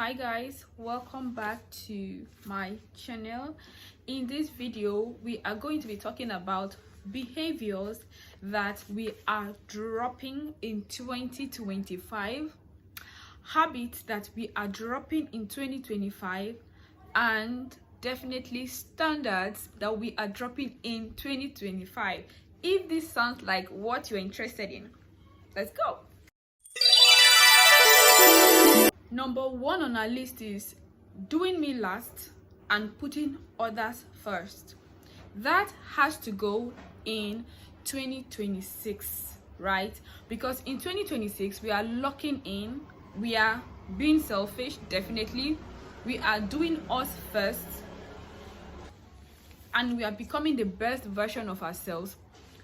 Hi guys, welcome back to my channel. In this video we are going to be talking about behaviors that we are dropping in 2025, habits that we are dropping in 2025, and definitely standards that we are dropping in 2025. If this sounds like what you're interested in, let's go. Number one on our list is doing me last and putting others first. That has to go in 2026, right? Because in 2026 we are locking in, we are being selfish, definitely. We are doing us first, and we are becoming the best version of ourselves.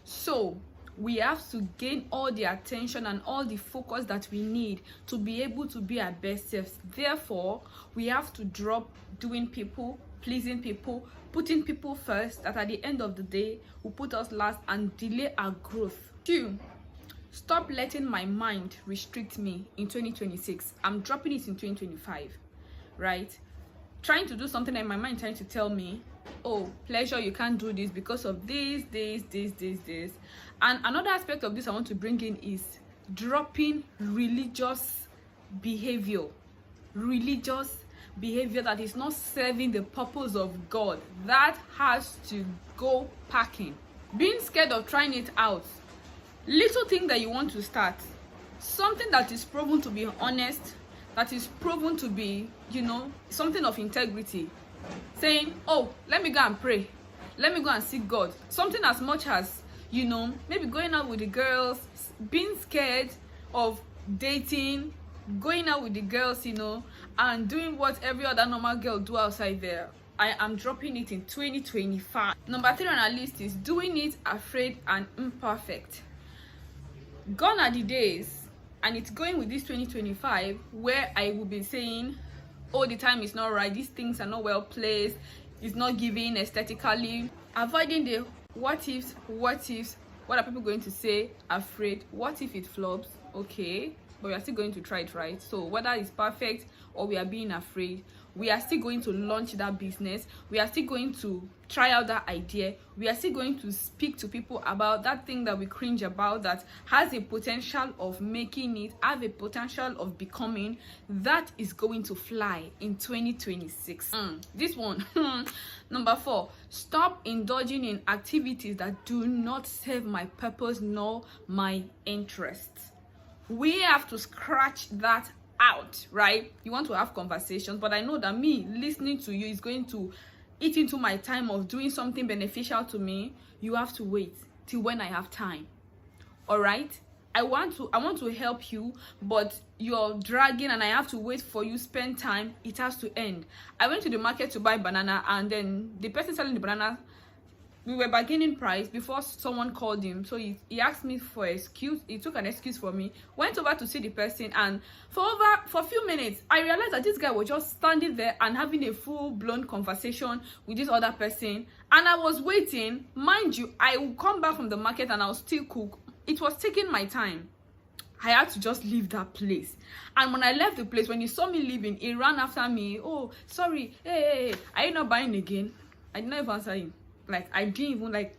So we have to gain all the attention and all the focus that we need to be able to be our best selves. Therefore, we have to drop doing people, pleasing people, putting people first, that at the end of the day will put us last and delay our growth. 2, stop letting my mind restrict me in 2026. I'm dropping it in 2025, right? Trying to do something in my mind, trying to tell me, oh, pleasure, you can't do this because of this. And another aspect of this I want to bring in is dropping religious behavior that is not serving the purpose of God. That has to go packing. Being scared of trying it out. Little thing that you want to start, something that is proven to be honest, that is proven to be, something of integrity. Saying, oh, let me go and pray, let me go and seek God. Something as much as, maybe going out with the girls, being scared of dating, going out with the girls, and doing what every other normal girl do outside there. I am dropping it in 2025. Number 3 on our list is doing it afraid and imperfect. Gone are the days, and it's going with this 2025, where I will be saying, oh, the time is not right, these things are not well placed, it's not giving aesthetically. Avoiding the what ifs, what are people going to say, afraid, what if it flops? Okay, but we are still going to try it, right? So whether it's perfect or we are being afraid, we are still going to launch that business, we are still going to try out that idea, we are still going to speak to people about that thing that we cringe about, that has a potential of making it, have a potential of becoming, that is going to fly in 2026. This one. Number 4, stop indulging in activities that do not serve my purpose nor my interests. We have to scratch that out, right? You want to have conversations, but I know that me listening to you is going to eat into my time of doing something beneficial to me. You have to wait till when I have time. All right, I want to help you, but you're dragging and I have to wait for you spend time. It has to end. I went to the market to buy banana, and then the person selling the banana, we were bargaining price before someone called him. So he asked me for an excuse. He took an excuse for me, went over to see the person, and for a few minutes I realized that this guy was just standing there and having a full-blown conversation with this other person, and I was waiting. Mind you, I will come back from the market and I'll still cook. It was taking my time. I had to just leave that place. And when I left the place, when he saw me leaving, he ran after me. Oh, sorry, hey, are you not buying again? I did not even answer him. Like, I didn't even,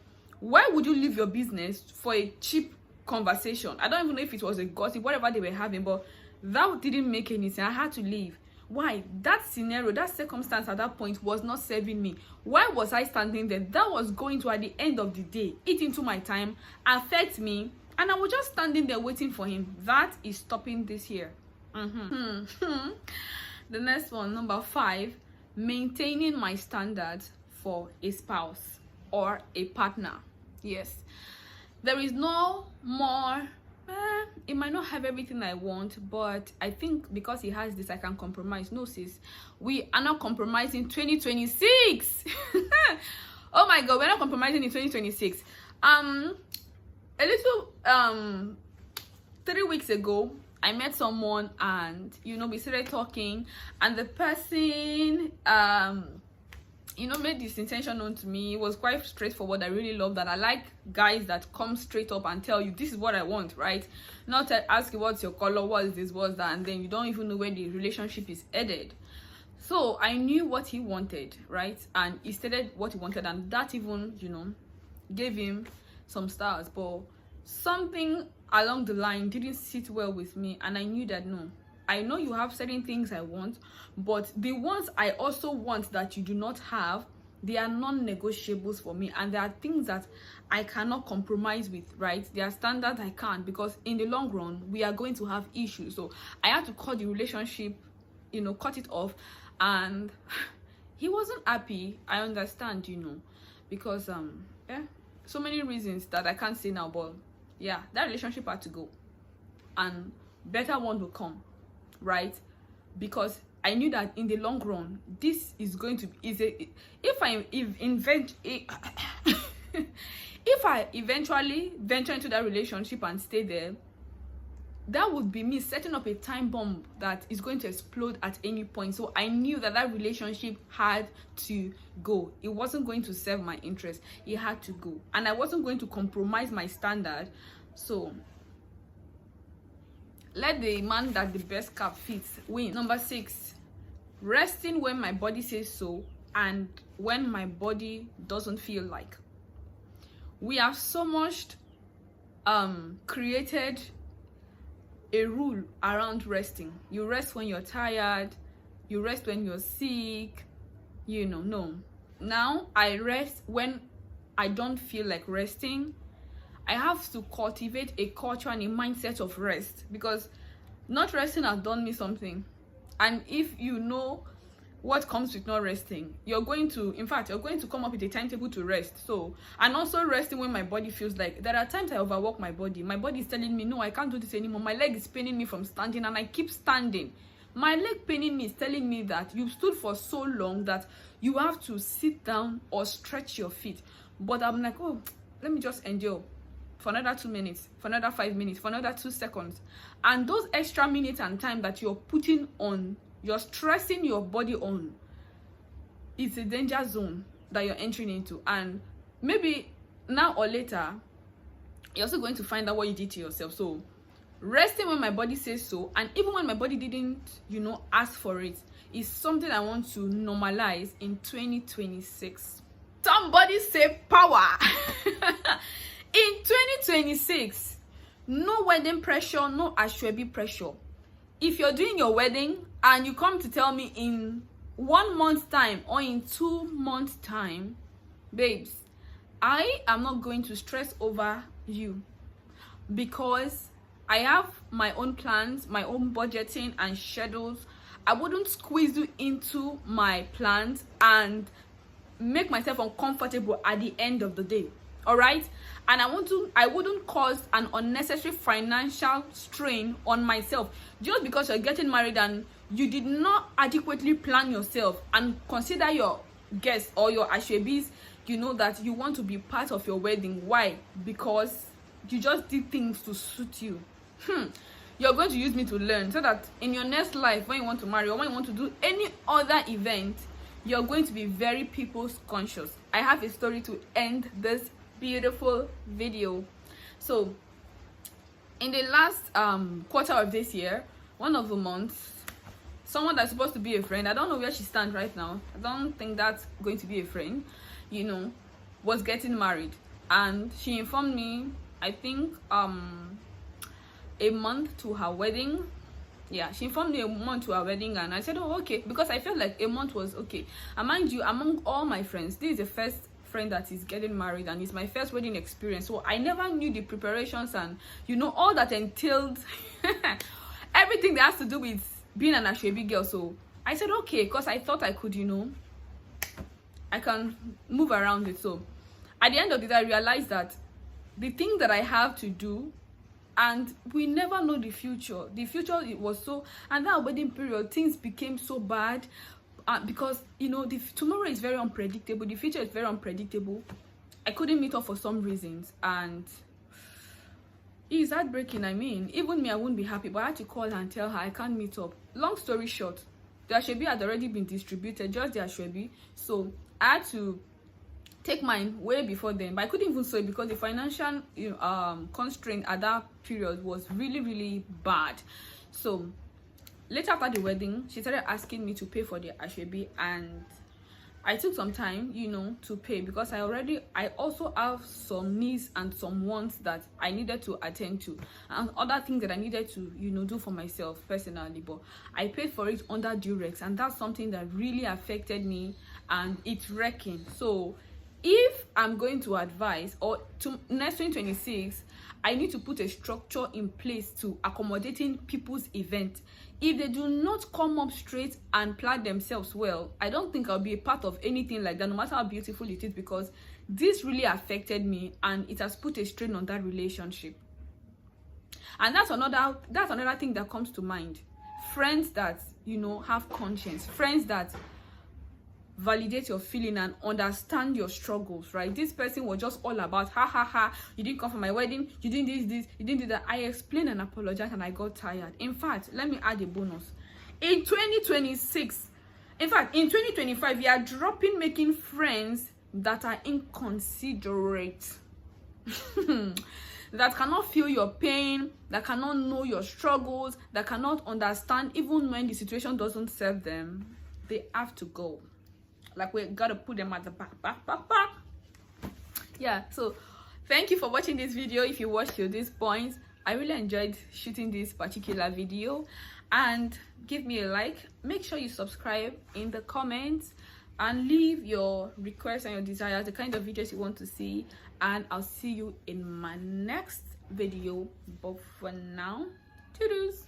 why would you leave your business for a cheap conversation? I don't even know if it was a gossip, whatever they were having, but that didn't make any sense. I had to leave. Why? That scenario, that circumstance at that point was not serving me. Why was I standing there? That was going to, at the end of the day, eat into my time, affect me, and I was just standing there waiting for him. That is stopping this year. The next one, number 5, maintaining my standards for a spouse or a partner. Yes, there is no more. It might not have everything I want, but I think because he has this, I can compromise. No, sis, we are not compromising 2026. Oh my god, we're not compromising in 2026. A little 3 weeks ago, I met someone, and we started talking, and the person made this intention known to me. It was quite straightforward. I really love that. I like guys that come straight up and tell you, this is what I want, right? Not ask you what's your color, what is this, what's that, and then you don't even know where the relationship is headed. So I knew what he wanted, right? And he stated what he wanted, and that even, gave him some stars. But something along the line didn't sit well with me, and I knew that no, I know you have certain things I want, but the ones I also want that you do not have, they are non-negotiables for me, and there are things that I cannot compromise with, right? There are standards I can't, because in the long run we are going to have issues. So I had to cut the relationship, cut it off, and he wasn't happy. I understand, because so many reasons that I can't say now, but yeah, that relationship had to go, and better one will come, right? Because I knew that in the long run, this is going to be if I eventually venture into that relationship and stay there, that would be me setting up a time bomb that is going to explode at any point. So I knew that that relationship had to go. It wasn't going to serve my interest. It had to go, and I wasn't going to compromise my standard. So let the man that the best cap fits win. Number 6, resting when my body says so and when my body doesn't feel like. We have so much created a rule around resting. You rest when you're tired, you rest when you're sick, no. Now I rest when I don't feel like resting. I have to cultivate a culture and a mindset of rest, because not resting has done me something. And if you know what comes with not resting, you're going to come up with a timetable to rest. So, and also resting when my body feels like. There are times I overwork my body. My body is telling me, no, I can't do this anymore. My leg is paining me from standing, and I keep standing. My leg paining me is telling me that you've stood for so long that you have to sit down or stretch your feet. But I'm like, oh, let me just endure for another 2 minutes, for another 5 minutes, for another 2 seconds. And those extra minutes and time that you're putting on, you're stressing your body on, it's a danger zone that you're entering into. And maybe now or later, you're also going to find out what you did to yourself. So resting when my body says so, and even when my body didn't, ask for it, is something I want to normalize in 2026. Somebody say power. In 2026, no wedding pressure, no asoebi pressure. If you're doing your wedding and you come to tell me in 1 month's time or in 2 months' time, babes, I am not going to stress over you, because I have my own plans, my own budgeting and schedules. I wouldn't squeeze you into my plans and make myself uncomfortable at the end of the day. All right? And I wouldn't cause an unnecessary financial strain on myself just because you're getting married and you did not adequately plan yourself and consider your guests or your ashwebis, that you want to be part of your wedding. Why? Because you just did things to suit you. You're going to use me to learn, so that in your next life, when you want to marry or when you want to do any other event, you're going to be very people conscious. I have a story to end this beautiful video. So in the last quarter of this year, one of the months, someone that's supposed to be a friend, I don't know where she stands right now, I don't think that's going to be a friend, was getting married. And she informed me, I think a month to her wedding. Yeah, she informed me a month to her wedding, and I said, oh, okay, because I felt like a month was okay. And mind you, among all my friends, this is the first friend that is getting married, and it's my first wedding experience. So I never knew the preparations and all that entailed everything that has to do with being an ashwebi girl. So I said okay, because I thought I could, I can move around it. So at the end of the day, I realized that the thing that I have to do, and we never know the future. The future, it was so, and that wedding period, things became so bad. Because tomorrow is very unpredictable, the future is very unpredictable. I couldn't meet up for some reasons, and it's heartbreaking. I mean, even me, I wouldn't be happy, but I had to call her and tell her I can't meet up. Long story short, The ashwebi had already been distributed, just the ashwebi. So I had to take mine way before then, but I couldn't even sew it because the financial constraint at that period was really bad. So later after the wedding, she started asking me to pay for the ashwebi, and I took some time, to pay, because I also have some needs and some wants that I needed to attend to, and other things that I needed to, do for myself personally. But I paid for it under duress, and that's something that really affected me, and it's wrecking. So if I'm going to advise, or to next 2026, I need to put a structure in place to accommodating people's event. If they do not come up straight and plan themselves well, I don't think I'll be a part of anything like that, no matter how beautiful it is, because this really affected me and it has put a strain on that relationship. And that's another thing that comes to mind. Friends that have conscience, friends that validate your feeling and understand your struggles, right? This person was just all about you didn't come for my wedding, you didn't this, you didn't do that. I explained and apologized, and I got tired. In fact, let me add a bonus. In 2026, in fact in 2025, you are dropping making friends that are inconsiderate, that cannot feel your pain, that cannot know your struggles, that cannot understand even when the situation doesn't serve them. They have to go. Like, we gotta put them at the back. Yeah, so thank you for watching this video. If you watched till this point, I really enjoyed shooting this particular video, and give me a like. Make sure you subscribe in the comments and leave your requests and your desires, the kind of videos you want to see, and I'll see you in my next video. But for now, toodles.